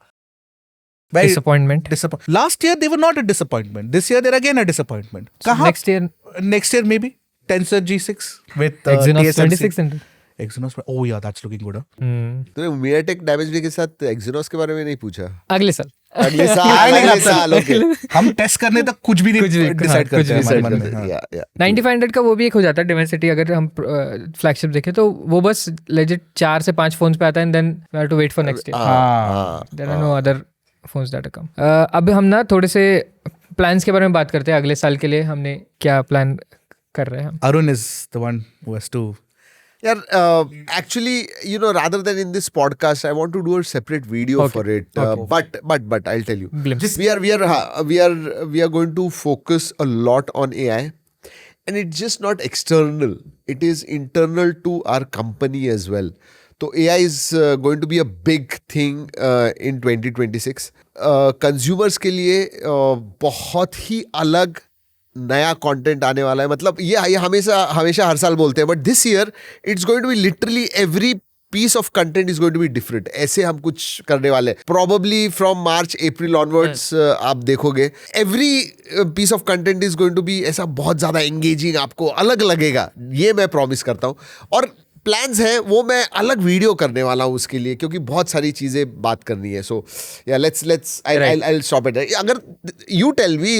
Very Disappointment. Last year they were not a disappointment. This year they're again a disappointment. So next year Next year maybe Tensor G6 with Exynos TSMC. 2600. Exynos में, oh yeah, that's looking good. तूने MediaTek Dimensity के साथ Exynos के बारे में नहीं पूछा? अगले साल अगले साल ओके। हम टेस्ट करने तक कुछ भी नहीं डिसाइड करते हैं हमारे मन में। हाँ। 9500 का वो भी एक हो जाता है Dimensity, अगर हम फ्लैगशिप देखें तो वो बस लेजिट 4 से 5 फोन्स पे आता है, and then we have to wait for next year, there are no other phones that come. अब हम ना थोड़े से प्लान्स के बारे में बात करते हैं। अगले साल के लिए हमने क्या प्लान कर रहे हैं हम? Arun is the one who has to. यार actually you know rather than in this podcast I want to do a separate video for it, but I'll tell you, Glimpse. we are going to focus a lot on AI, and it's just not external, it is internal to our company as well. So AI is going to be a big thing in 2026. Consumers के लिए बहुत ही अलग नया कंटेंट आने वाला है। मतलब ये हमेशा हर साल बोलते हैं, but this year it's going to be literally every piece of content is going to be different. ऐसे हम कुछ करने वाले हैं probably from March April onwards. आप देखोगे every piece of content is going to be ऐसा बहुत ज्यादा एंगेजिंग, आपको अलग लगेगा, ये मैं प्रॉमिस करता हूँ। और प्लान्स हैं वो मैं अलग वीडियो करने वाला हूँ उसके लिए, क्योंकि बहुत सारी चीजें बात करनी है। सो या लेट्स आई स्टॉप इट। अगर यू टेल मी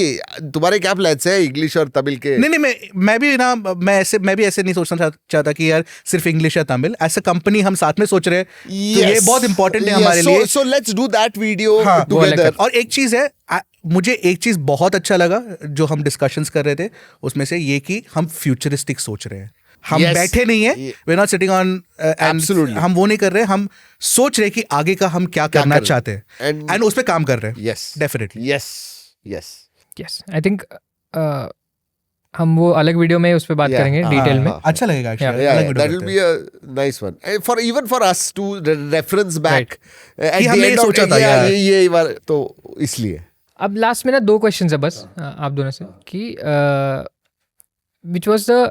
तुम्हारे क्या प्लान्स है इंग्लिश और तमिल के? नहीं मैं भी ऐसे नहीं सोचना चाहता कि यार सिर्फ इंग्लिश या तमिल। एज अ कंपनी हम साथ में सोच रहे हैं, तो ये बहुत इंपॉर्टेंट है हमारे लिए। So let's do that video together. और एक चीज है, मुझे एक चीज बहुत अच्छा लगा जो हम डिस्कशंस कर रहे थे उसमें से ये कि हम फ्यूचरिस्टिक सोच रहे हैं। हम बैठे नहीं है, we are not sitting on, absolutely हम वो नहीं कर रहे, हम सोच रहे कि आगे का हम क्या करना चाहते हैं एंड उस पे काम कर रहे हैं। Yes definitely, yes I think हम वो अलग वीडियो में उस पे बात करेंगे डिटेल में। अच्छा लगेगा actually, that will be a nice one for even for us to reference back कि हमने ये सोचा था यार, ये बार तो इसलिए। अब लास्ट में ना 2 क्वेश्चंस है बस आप दोनों से कि which was the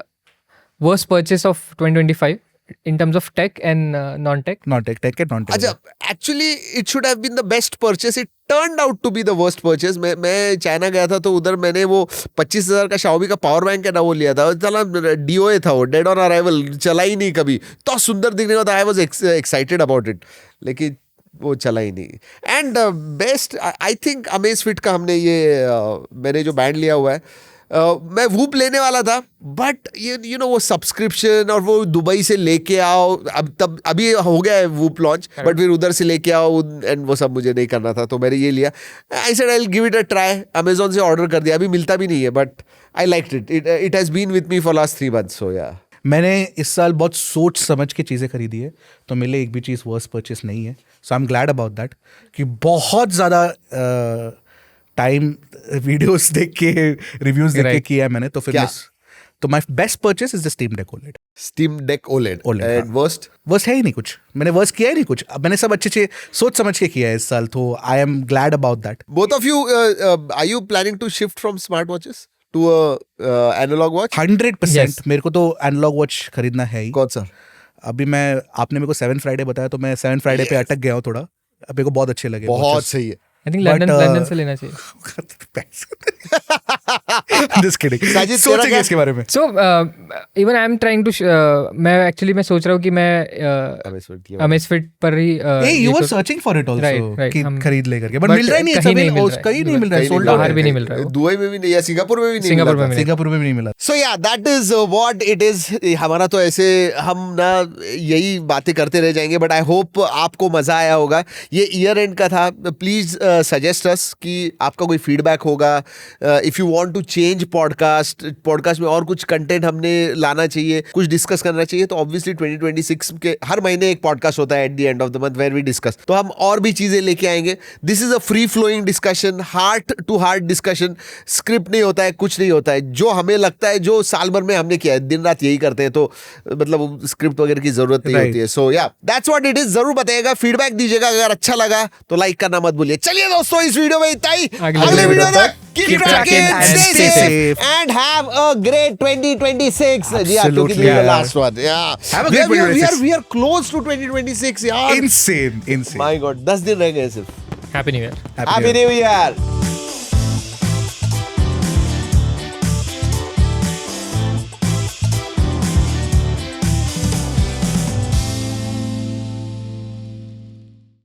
worst purchase of 2025 in terms of tech and non-tech? Tech and non-tech. अच्छा, actually it should have been the best purchase. It turned out to be the worst purchase. मैं चाइना गया था तो उधर मैंने वो 25,000 का Xiaomi का पावर बैंक है ना वो लिया था। चला DOA था वो, डेड ऑन अराइवल, चला ही नहीं कभी। तो सुंदर दिखने का था, I was excited about it, लेकिन वो चला ही नहीं। And best I think Amazfit का हमने ये मैंने जो बैंड लिया हुआ है, मैं वूप लेने वाला था, बट यू नो वो सब्सक्रिप्शन और वो दुबई से लेके आओ, अभी हो गया है वूप लॉन्च, बट फिर उधर से लेके आओ एंड वो सब मुझे नहीं करना था, तो मैंने ये लिया। I said I will give it a try. Amazon से ऑर्डर कर दिया, अभी मिलता भी नहीं है, but I liked it. It has been with me for last 3 months, so yeah. मैंने इस साल बहुत सोच समझ के चीज़ें खरीदी है, तो मेरे लिए एक भी चीज़ वर्स्ट परचेस नहीं है। So I am glad about that कि बहुत ज़्यादा टाइम वीडियोस देख के रिव्यूज देख के किया है मैंने, तो फिर तो my best purchase is the steam deck OLED. Steam deck OLED and worst है ही नहीं कुछ, मैंने वर्स्ट किया ही नहीं कुछ। अब मैंने सब अच्छे सोच समझ के किया है इस साल, तो I am glad about that. Both of you are you planning to shift from smart watches to analogue watch? 100%। मेरे को तो एनालॉग वॉच खरीदना है ही। कौन सा? अभी आपने मेरे को 7 फ्राइडे बताया, तो मैं 7 फ्राइडे पे अटक गया हूँ थोड़ा। अब मेरे को बहुत अच्छे लगे, बहुत सही है। I think लंदन से लेना चाहिए। Just kidding. सोचेंगे इसके बारे में। So even I am trying to मैं सोच रहा हूँ कि मैं अमेज़फिट पर ही you were searching for it also, right, कि खरीद ले करके, but मिल रहा ही नहीं, कहीं नहीं मिल रहा है, सोल्ड आउट, बाहर भी नहीं मिल रहा है, दुबई में भी नहीं, या सिंगापुर में भी नहीं, सिंगापुर में भी नहीं मिला। So yeah, that is what it is. हमारा तो ऐसे हम ना यही बातें करते रह जाएंगे, बट आई होप आपको मजा आया होगा। ये ईयर एंड का था। प्लीज सजेस्ट अस कि आपका कोई फीडबैक होगा। If you want to change podcast में और कुछ कंटेंट हमने लाना चाहिए, कुछ डिस्कस करना चाहिए, तो ऑब्वियसली 2026 के हर महीने एक पॉडकास्ट होता है at the end of the month where we discuss. तो हम और भी चीजें लेके आएंगे। This is a free flowing discussion, heart to heart discussion. Script नहीं होता है, कुछ नहीं होता है, जो हमें लगता है, जो साल भर में हमने किया है, दिन रात यही करते हैं, तो मतलब स्क्रिप्ट वगैरह की जरूरत नहीं होती है। सो या दैट्स व्हाट इट इज। जरूर बताइएगा, फीडबैक दीजिएगा, अगर अच्छा लगा तो लाइक करना मत भूलिए। चलिए दोस्तों, इस वीडियो में इतना ही। अगले वीडियो तक keep tracking and stay safe and have a great 2026. जी हाँ, क्योंकि this is the last one. Yeah. Have a great 2026. We are close to 2026 यार. Insane. My God, 10 दिन रह गए सिर्फ. Happy New Year. Happy New Year.